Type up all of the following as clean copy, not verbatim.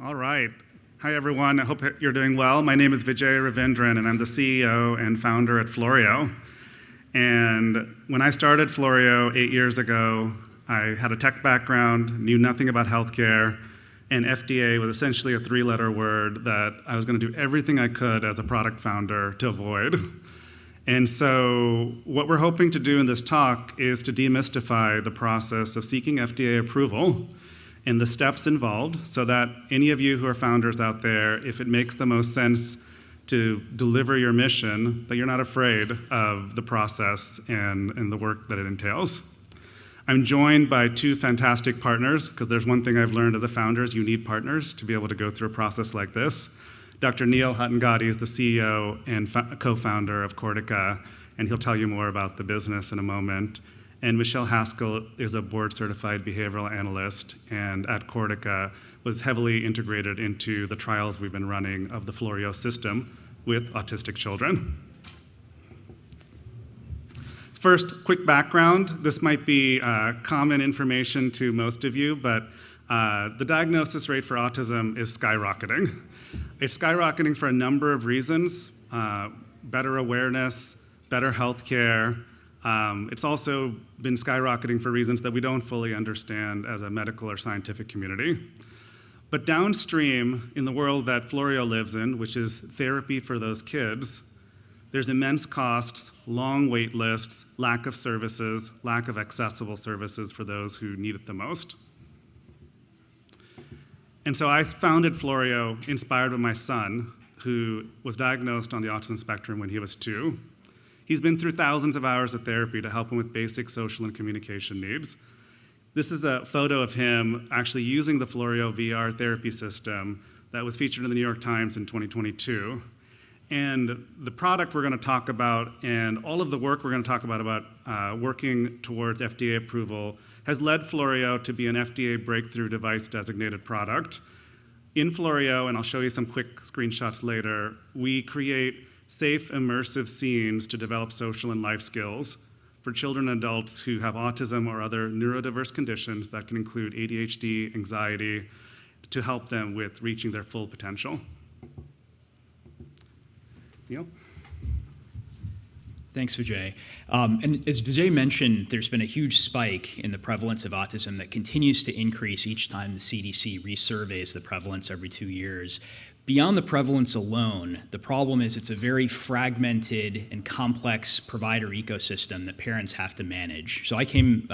All right. Hi, everyone. I hope you're doing well. My name is Vijay Ravindran, and I'm the CEO and founder at Floreo. And when I started Floreo 8 years ago, I had a tech background, knew nothing about healthcare, and FDA was essentially a three-letter word that I was going to do everything I could as a product founder to avoid. And so what we're hoping to do in this talk is to demystify the process of seeking FDA approval and the steps involved so that any of you who are founders out there, if it makes the most sense to deliver your mission, that you're not afraid of the process and the work that it entails. I'm joined by two fantastic partners, because there's one thing I've learned as a founder is you need partners to be able to go through a process like this. Dr. Hattangadi is the CEO and co-founder of Cortica, and he'll tell you more about the business in a moment. And Michelle Hascall is a board-certified behavioral analyst, and at Cortica was heavily integrated into the trials we've been running of the Floreo system with autistic children. First, quick background. This might be common information to most of you, but the diagnosis rate for autism is skyrocketing. It's skyrocketing for a number of reasons: better awareness, better health care. It's also been skyrocketing for reasons that we don't fully understand as a medical or scientific community. But downstream, in the world that Floreo lives in, which is therapy for those kids, there's immense costs, long wait lists, lack of services, lack of accessible services for those who need it the most. And so I founded Floreo inspired by my son, who was diagnosed on the autism spectrum when he was 2. He's been through thousands of hours of therapy to help him with basic social and communication needs. This is a photo of him actually using the Floreo VR therapy system that was featured in the New York Times in 2022. And the product we're going to talk about and all of the work we're going to talk about working towards FDA approval has led Floreo to be an FDA Breakthrough Device Designated product. In Floreo, and I'll show you some quick screenshots later, we create safe, immersive scenes to develop social and life skills for children and adults who have autism or other neurodiverse conditions that can include ADHD, anxiety, to help them with reaching their full potential. Neil? Thanks, Vijay. And as Vijay mentioned, there's been a huge spike in the prevalence of autism that continues to increase each time the CDC resurveys the prevalence every 2 years. Beyond the prevalence alone, the problem is it's a very fragmented and complex provider ecosystem that parents have to manage. So I came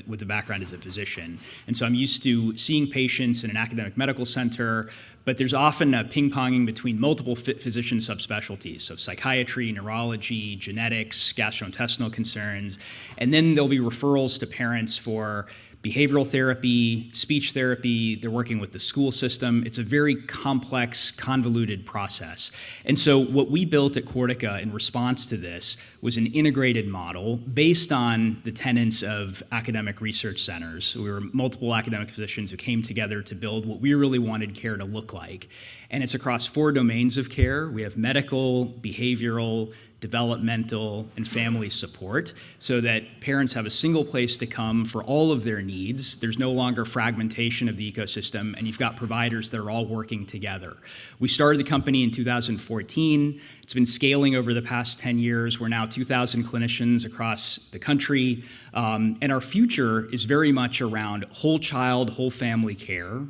with a background as a physician, and so I'm used to seeing patients in an academic medical center, but there's often a ping-ponging between multiple physician subspecialties, so psychiatry, neurology, genetics, gastrointestinal concerns, and then there'll be referrals to parents for behavioral therapy, speech therapy. They're working with the school system. It's a very complex, convoluted process. And so what we built at Cortica in response to this was an integrated model based on the tenets of academic research centers. We were multiple academic physicians who came together to build what we really wanted care to look like. And it's across 4 domains of care. We have medical, behavioral, developmental, and family support so that parents have a single place to come for all of their needs. There's no longer fragmentation of the ecosystem, and you've got providers that are all working together. We started the company in 2014. It's been scaling over the past 10 years. We're now 2,000 clinicians across the country, and our future is very much around whole child, whole family care.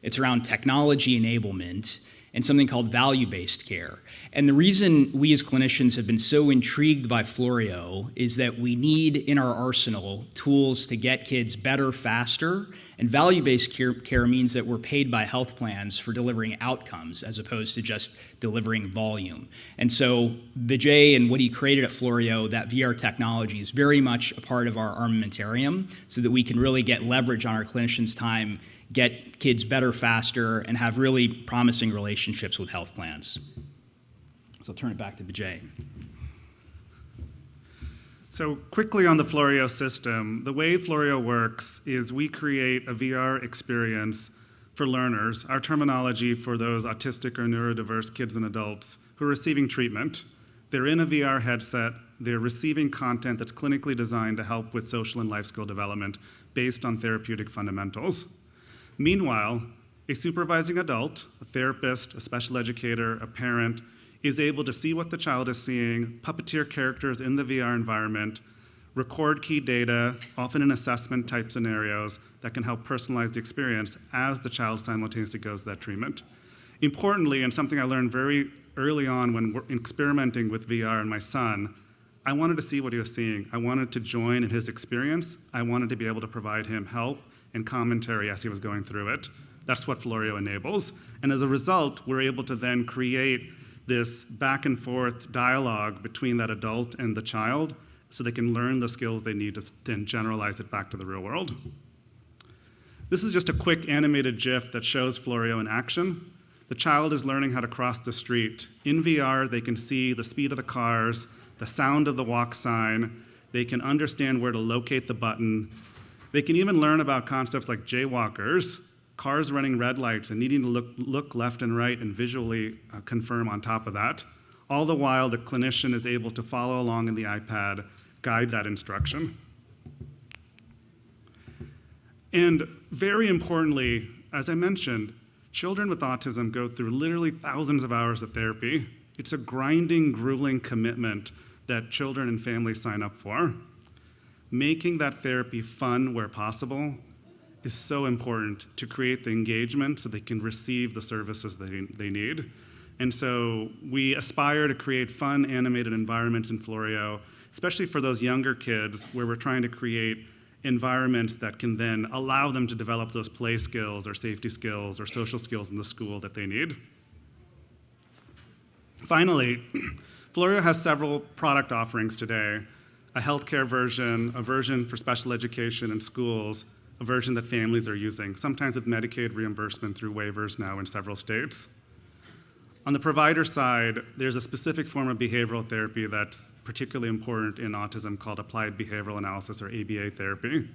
It's around technology enablement and something called value-based care. And the reason we as clinicians have been so intrigued by Floreo is that we need in our arsenal tools to get kids better faster, and value-based care means that we're paid by health plans for delivering outcomes as opposed to just delivering volume. And so Vijay and what he created at Floreo, that VR technology, is very much a part of our armamentarium so that we can really get leverage on our clinicians' time, get kids better faster, and have really promising relationships with health plans. So I'll turn it back to Vijay. So quickly on the Floreo system, the way Floreo works is we create a VR experience for learners, our terminology for those autistic or neurodiverse kids and adults who are receiving treatment. They're in a VR headset, they're receiving content that's clinically designed to help with social and life skill development based on therapeutic fundamentals. Meanwhile, A supervising adult, a therapist, a special educator, a parent, is able to see what the child is seeing, puppeteer characters in the VR environment, record key data, often in assessment type scenarios that can help personalize the experience as the child simultaneously goes through that treatment. Importantly, and something I learned very early on when we're experimenting with VR and my son, I wanted to see what he was seeing. I wanted to join in his experience. I wanted to be able to provide him help and commentary as he was going through it. That's what Floreo enables. And as a result, we're able to then create this back and forth dialogue between that adult and the child so they can learn the skills they need to then generalize it back to the real world. This is just a quick animated GIF that shows Floreo in action. The child is learning how to cross the street. In VR, they can see the speed of the cars, the sound of the walk sign. They can understand where to locate the button. They can even learn about concepts like jaywalkers, cars running red lights and needing to look left and right and visually confirm on top of that. All the while, the clinician is able to follow along in the iPad, guide that instruction. And very importantly, as I mentioned, children with autism go through literally thousands of hours of therapy. It's a grinding, grueling commitment that children and families sign up for. Making that therapy fun where possible is so important to create the engagement so they can receive the services they need. And so we aspire to create fun, animated environments in Floreo, especially for those younger kids where we're trying to create environments that can then allow them to develop those play skills or safety skills or social skills in the school that they need. Finally, Floreo has several product offerings today: a healthcare version, a version for special education in schools, a version that families are using, sometimes with Medicaid reimbursement through waivers now in several states. On the provider side, there's a specific form of behavioral therapy that's particularly important in autism called applied behavioral analysis, or ABA therapy.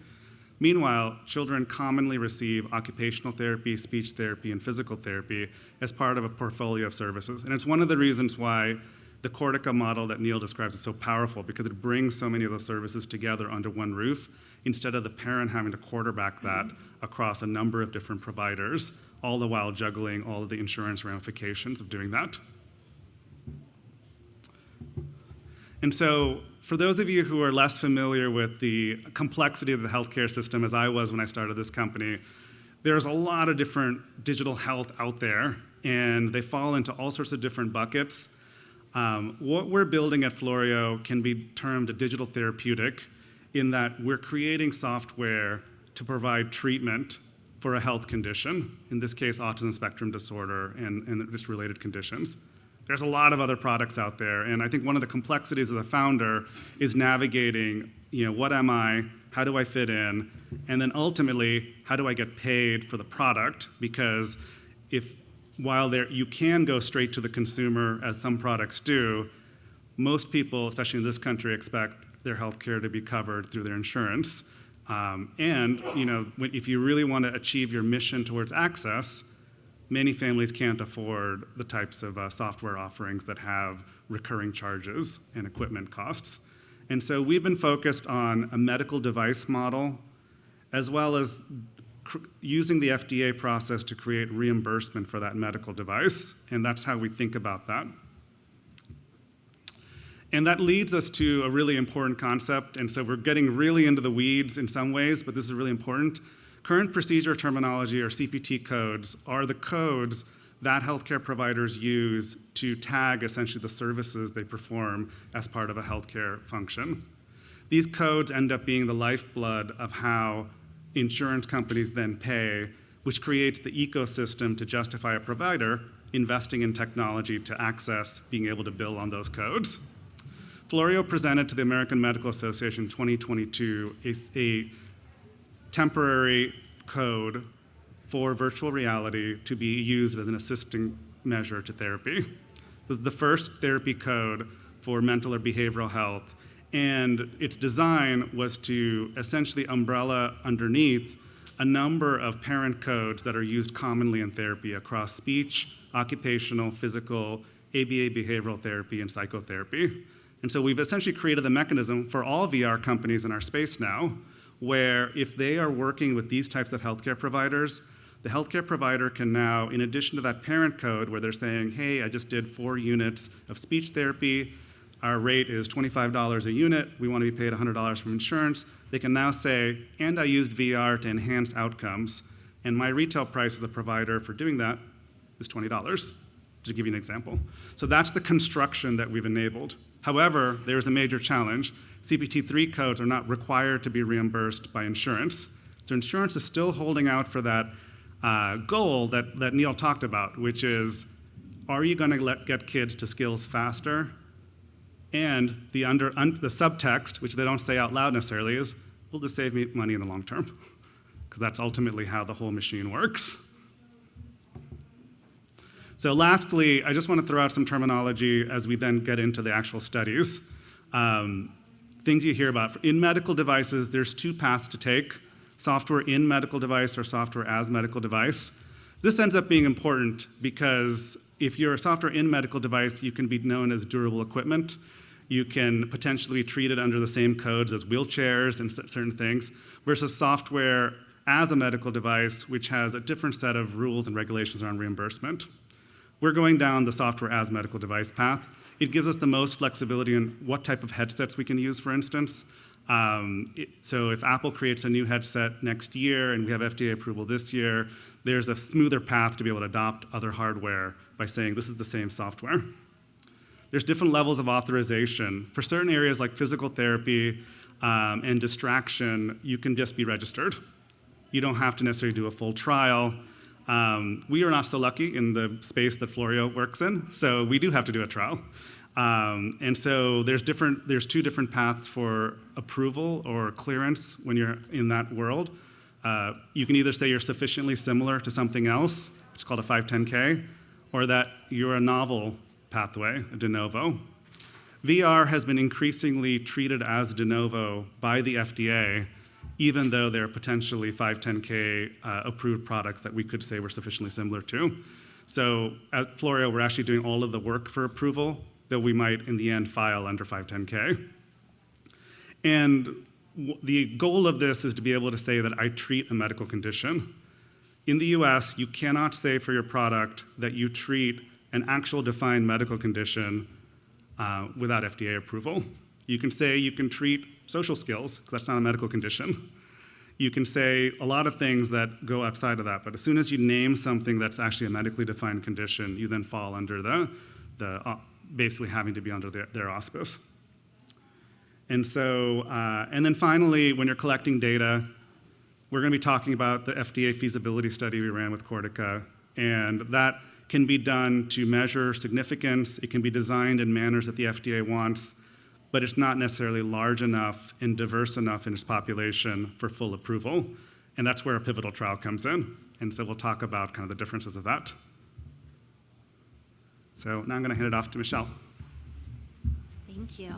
Meanwhile, children commonly receive occupational therapy, speech therapy, and physical therapy as part of a portfolio of services. And it's one of the reasons why the Cortica model that Neil describes is so powerful, because it brings so many of those services together under one roof instead of the parent having to quarterback that across a number of different providers, all the while juggling all of the insurance ramifications of doing that. And so for those of you who are less familiar with the complexity of the healthcare system, as I was when I started this company, there's a lot of different digital health out there, and they fall into all sorts of different buckets. What we're building at Floreo can be termed a digital therapeutic, in that we're creating software to provide treatment for a health condition, in this case, autism spectrum disorder and just related conditions. There's a lot of other products out there, and I think one of the complexities of the founder is navigating, what am I, how do I fit in, and then ultimately, how do I get paid for the product? Because while you can go straight to the consumer, as some products do, most people, especially in this country, expect their health care to be covered through their insurance. If you really want to achieve your mission towards access, many families can't afford the types of software offerings that have recurring charges and equipment costs. And so we've been focused on a medical device model, as well as using the FDA process to create reimbursement for that medical device, and that's how we think about that. And that leads us to a really important concept, and so we're getting really into the weeds in some ways, but this is really important. Current procedure terminology, or CPT codes, are the codes that healthcare providers use to tag essentially the services they perform as part of a healthcare function. These codes end up being the lifeblood of how insurance companies then pay, which creates the ecosystem to justify a provider investing in technology to access being able to bill on those codes. Floreo presented to the American Medical Association in 2022 a temporary code for virtual reality to be used as an assisting measure to therapy. This is the first therapy code for mental or behavioral health, and its design was to essentially umbrella underneath a number of parent codes that are used commonly in therapy across speech, occupational, physical, ABA behavioral therapy, and psychotherapy. And so we've essentially created the mechanism for all VR companies in our space now, where if they are working with these types of healthcare providers, The healthcare provider can now, in addition to that parent code where they're saying, hey, I just did 4 units of speech therapy, our rate is $25 a unit, we want to be paid $100 from insurance, they can now say, and I used VR to enhance outcomes, and my retail price as a provider for doing that is $20, to give you an example. So that's the construction that we've enabled. However, there's a major challenge. CPT-3 codes are not required to be reimbursed by insurance. So insurance is still holding out for that goal that Neil talked about, which is, are you going to get kids to skills faster? And the subtext, which they don't say out loud necessarily, is, will this save me money in the long term? Because that's ultimately how the whole machine works. So lastly, I just want to throw out some terminology as we then get into the actual studies. Things you hear about. In medical devices, there's 2 paths to take: software in medical device or software as medical device. This ends up being important because if you're a software in medical device, you can be known as durable equipment. You can potentially be treated under the same codes as wheelchairs and certain things, versus software as a medical device, which has a different set of rules and regulations around reimbursement. We're going down the software as medical device path. It gives us the most flexibility in what type of headsets we can use, for instance. So if Apple creates a new headset next year and we have FDA approval this year, there's a smoother path to be able to adopt other hardware by saying this is the same software. There's different levels of authorization. For certain areas like physical therapy and distraction, you can just be registered. You don't have to necessarily do a full trial. We are not so lucky in the space that Floreo works in, so we do have to do a trial. And so there's 2 different paths for approval or clearance when you're in that world. You can either say you're sufficiently similar to something else, which is called a 510K, or that you're a novel pathway, a de novo. VR has been increasingly treated as de novo by the FDA, even though they're potentially 510K approved products that we could say we're sufficiently similar to. So at Floreo, we're actually doing all of the work for approval that we might, in the end, file under 510K. And the goal of this is to be able to say that I treat a medical condition. In the US, you cannot say for your product that you treat an actual defined medical condition without FDA approval. You can say you can treat social skills, because that's not a medical condition. You can say a lot of things that go outside of that, but as soon as you name something that's actually a medically defined condition, you then fall under the basically having to be under their auspice. And so, and then finally, when you're collecting data, we're going to be talking about the FDA feasibility study we ran with Cortica, and that can be done to measure significance. It can be designed in manners that the FDA wants, but it's not necessarily large enough and diverse enough in its population for full approval, and that's where a pivotal trial comes in. And so we'll talk about kind of the differences of that. So now I'm going to hand it off to Michelle. Thank you.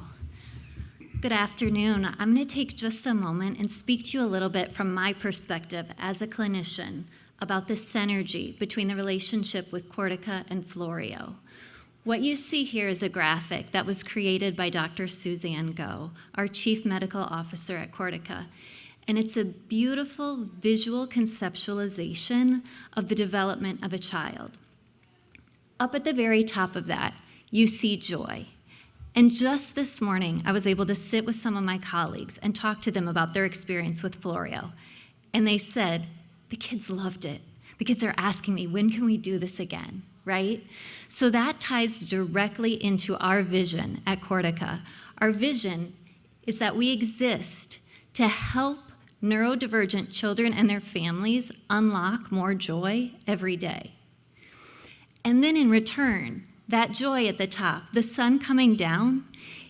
Good afternoon. I'm going to take just a moment and speak to you a little bit from my perspective as a clinician about the synergy between the relationship with Cortica and Floreo. What you see here is a graphic that was created by Dr. Suzanne Go, our Chief Medical Officer at Cortica. And it's a beautiful visual conceptualization of the development of a child. Up at the very top of that, you see joy. And just this morning, I was able to sit with some of my colleagues and talk to them about their experience with Floreo. And they said, the kids loved it. The kids are asking me, when can we do this again, right? So that ties directly into our vision at Cortica. Our vision is that we exist to help neurodivergent children and their families unlock more joy every day. And then in return, that joy at the top, the sun coming down,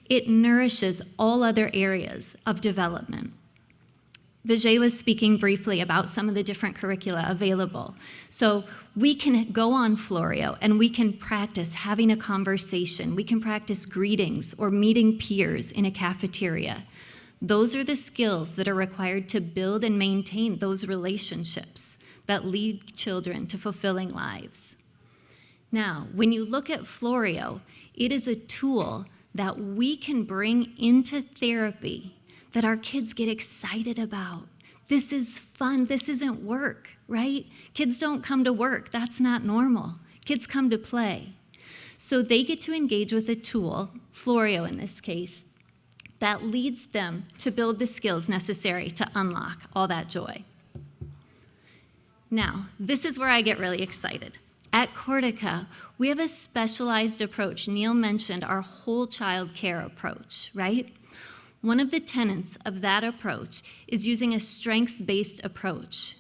it nourishes all other areas of development. Vijay was speaking briefly about some of the different curricula available. So we can go on Floreo and we can practice having a conversation. We can practice greetings or meeting peers in a cafeteria. Those are the skills that are required to build and maintain those relationships that lead children to fulfilling lives. Now, when you look at Floreo, it is a tool that we can bring into therapy that our kids get excited about. This is fun. This isn't work, right? Kids don't come to work. That's not normal. Kids come to play. So they get to engage with a tool, Floreo in this case, that leads them to build the skills necessary to unlock all that joy. Now, this is where I get really excited. At Cortica, we have a specialized approach. Neil mentioned our whole child care approach, right? One of the tenets of that approach is using a strengths-based approach.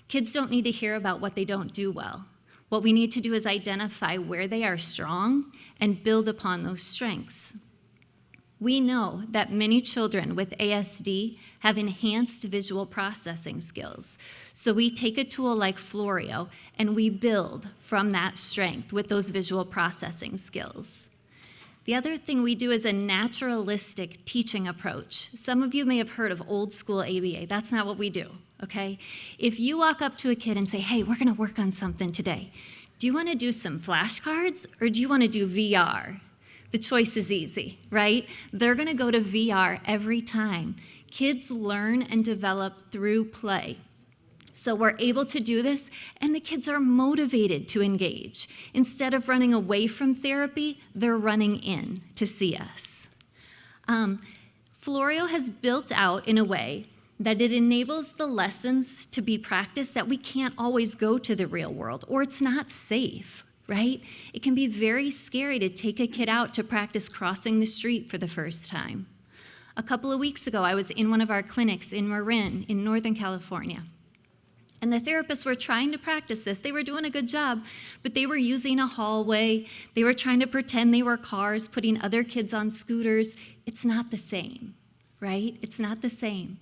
Kids don't need to hear about what they don't do well. What we need to do is identify where they are strong and build upon those strengths. We know that many children with ASD have enhanced visual processing skills. So we take a tool like Floreo and we build from that strength with those visual processing skills. The other thing we do is a naturalistic teaching approach. Some of you may have heard of old school ABA. That's not what we do, okay? If you walk up to a kid and say, hey, we're gonna work on something today. Do you wanna do some flashcards or do you wanna do VR? The choice is easy, right? They're gonna go to VR every time. Kids learn and develop through play. So we're able to do this, and the kids are motivated to engage. Instead of running away from therapy, they're running in to see us. Floreo has built out in a way that it enables the lessons to be practiced that we can't always go to the real world, or it's not safe, right? It can be very scary to take a kid out to practice crossing the street for the first time. A couple of weeks ago, I was in one of our clinics in Marin in Northern California. And the therapists were trying to practice this. They were doing a good job, but they were using a hallway. They were trying to pretend they were cars, putting other kids on scooters. It's not the same, right? It's not the same.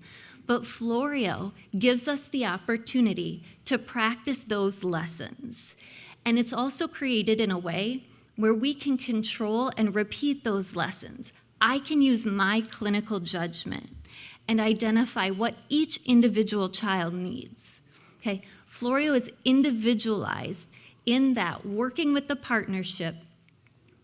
But Floreo gives us the opportunity to practice those lessons. And it's also created in a way where we can control and repeat those lessons. I can use my clinical judgment and identify what each individual child needs. Okay, Floreo is individualized in that working with the partnership,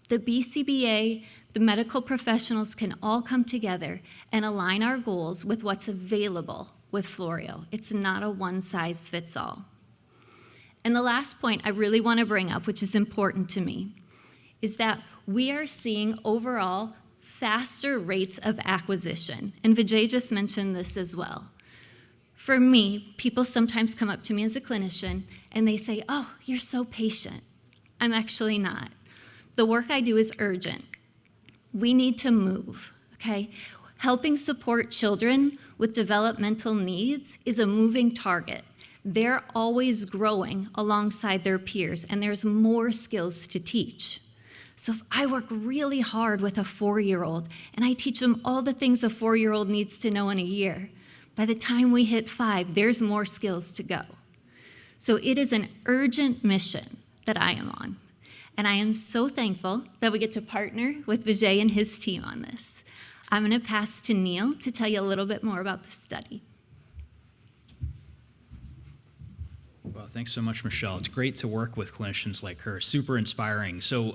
the BCBA, the medical professionals can all come together and align our goals with what's available with Floreo. It's not a one-size-fits-all. And the last point I really want to bring up, which is important to me, is that we are seeing overall faster rates of acquisition. And Vijay just mentioned this as well. For me, people sometimes come up to me as a clinician and they say, oh, you're so patient. I'm actually not. The work I do is urgent. We need to move, okay? Helping support children with developmental needs is a moving target. They're always growing alongside their peers, and there's more skills to teach. So if I work really hard with a 4-year-old and I teach them all the things a 4-year-old needs to know in a year, by the time we hit 5, there's more skills to go. So it is an urgent mission that I am on. And I am so thankful that we get to partner with Vijay and his team on this. I'm going to pass to Neil to tell you a little bit more about the study. Well, thanks so much, Michelle. It's great to work with clinicians like her. Super inspiring. So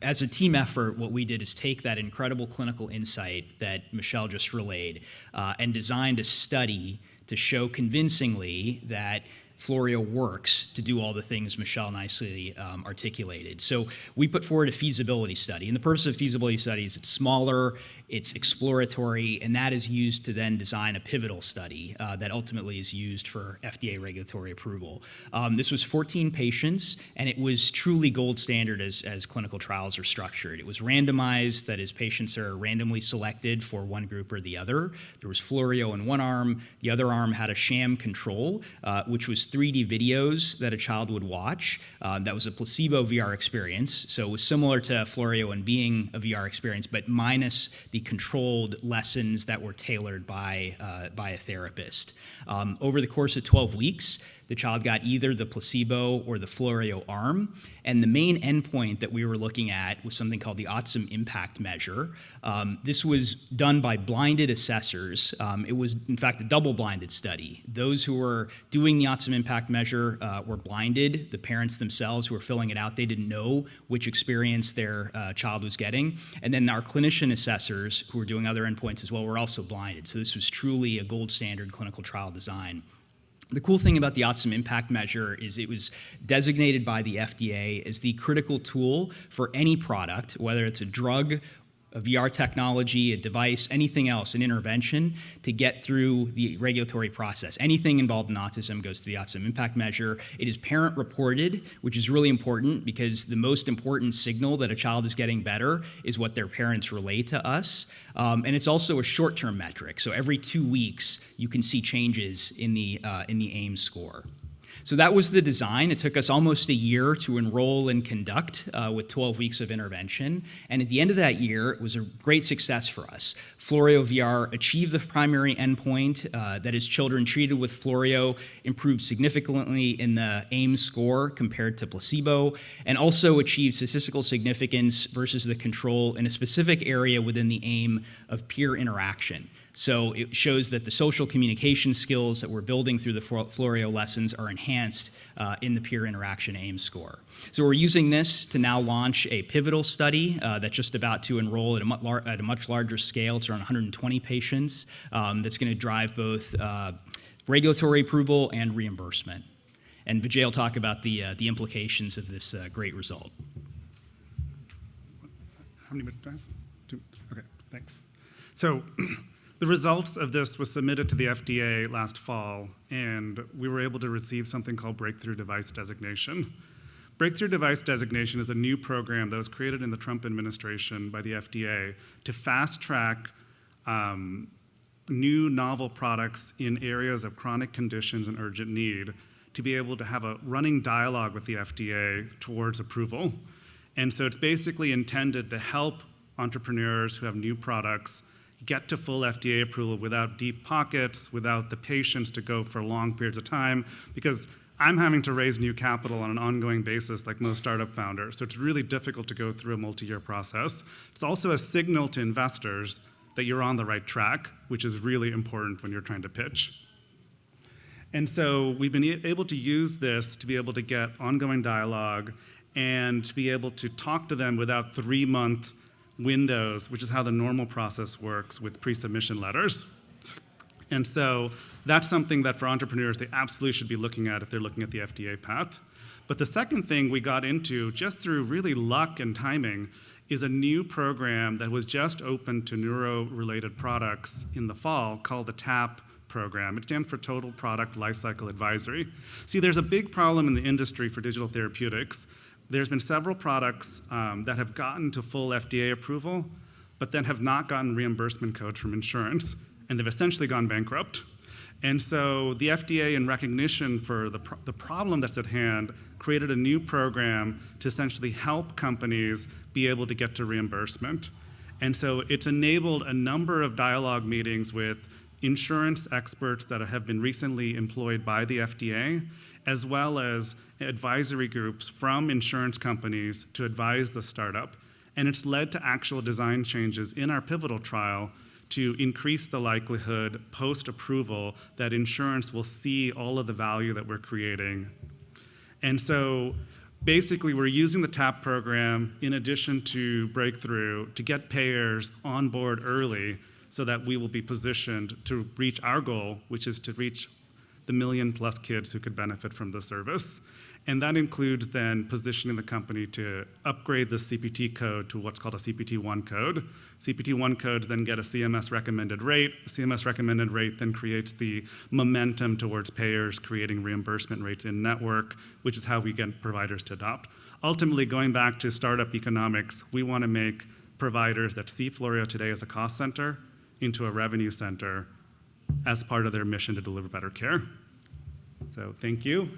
as a team effort, what we did is take that incredible clinical insight that Michelle just relayed and designed a study to show convincingly that Floreo works to do all the things Michelle nicely articulated. So we put forward a feasibility study, and the purpose of feasibility studies, it's smaller, it's exploratory, and that is used to then design a pivotal study that ultimately is used for FDA regulatory approval. This was 14 patients, and it was truly gold standard as clinical trials are structured. It was randomized, that is, patients are randomly selected for one group or the other. There was Floreo in one arm, the other arm had a sham control, which was 3D videos that a child would watch. That was a placebo VR experience, so it was similar to Floreo in being a VR experience, but minus the controlled lessons that were tailored by a therapist. Over the course of 12 weeks, the child got either the placebo or the Floreo arm, and the main endpoint that we were looking at was something called the Autism Impact Measure. This was done by blinded assessors. It was, in fact, a double-blinded study. Those who were doing the Autism Impact Measure were blinded. The parents themselves who were filling it out, they didn't know which experience their child was getting. And then our clinician assessors, who were doing other endpoints as well, were also blinded. So this was truly a gold standard clinical trial design. The cool thing about the Autism Impact Measure is it was designated by the FDA as the critical tool for any product, whether it's a drug, a VR technology, a device, anything else, an intervention, to get through the regulatory process. Anything involved in autism goes to the Autism Impact Measure. It is parent reported, which is really important because the most important signal that a child is getting better is what their parents relay to us. And it's also a short-term metric. So every 2 weeks, you can see changes in the AIM score. So that was the design. It took us almost a year to enroll and conduct with 12 weeks of intervention. And at the end of that year, it was a great success for us. Floreo VR achieved the primary endpoint, that is children treated with Floreo improved significantly in the AIM score compared to placebo, and also achieved statistical significance versus the control in a specific area within the AIM of peer interaction. So it shows that the social communication skills that we're building through the Floreo lessons are enhanced in the peer interaction AIM score. So we're using this to now launch a pivotal study that's just about to enroll at a much larger scale. It's around 120 patients. That's going to drive both regulatory approval and reimbursement. And Vijay will talk about the implications of this great result. How many minutes do I have? 2? Okay, thanks. So the results of this was submitted to the FDA last fall, and we were able to receive something called Breakthrough Device Designation. Breakthrough Device Designation is a new program that was created in the Trump administration by the FDA to fast-track new novel products in areas of chronic conditions and urgent need to be able to have a running dialogue with the FDA towards approval. And so it's basically intended to help entrepreneurs who have new products get to full FDA approval without deep pockets, without the patience to go for long periods of time, because I'm having to raise new capital on an ongoing basis like most startup founders. So it's really difficult to go through a multi-year process. It's also a signal to investors that you're on the right track, which is really important when you're trying to pitch. And so we've been able to use this to be able to get ongoing dialogue and to be able to talk to them without 3-month windows, which is how the normal process works with pre-submission letters. And so that's something that for entrepreneurs, they absolutely should be looking at if they're looking at the FDA path. But the second thing we got into, just through really luck and timing, is a new program that was just opened to neuro-related products in the fall called the TAP program. It stands for Total Product Lifecycle Advisory. See, there's a big problem in the industry for digital therapeutics. There's been several products that have gotten to full FDA approval, but then have not gotten reimbursement codes from insurance, and they've essentially gone bankrupt. And so the FDA, in recognition for the problem that's at hand, created a new program to essentially help companies be able to get to reimbursement. And so it's enabled a number of dialogue meetings with insurance experts that have been recently employed by the FDA, as well as advisory groups from insurance companies to advise the startup. And it's led to actual design changes in our pivotal trial to increase the likelihood post-approval that insurance will see all of the value that we're creating. And so basically we're using the TAP program in addition to Breakthrough to get payers on board early so that we will be positioned to reach our goal, which is to reach the 1 million+ kids who could benefit from the service. And that includes then positioning the company to upgrade the CPT code to what's called a CPT-1 code. CPT-1 codes then get a CMS recommended rate. CMS recommended rate then creates the momentum towards payers creating reimbursement rates in network, which is how we get providers to adopt. Ultimately, going back to startup economics, we want to make providers that see Floreo today as a cost center into a revenue center as part of their mission to deliver better care. So thank you.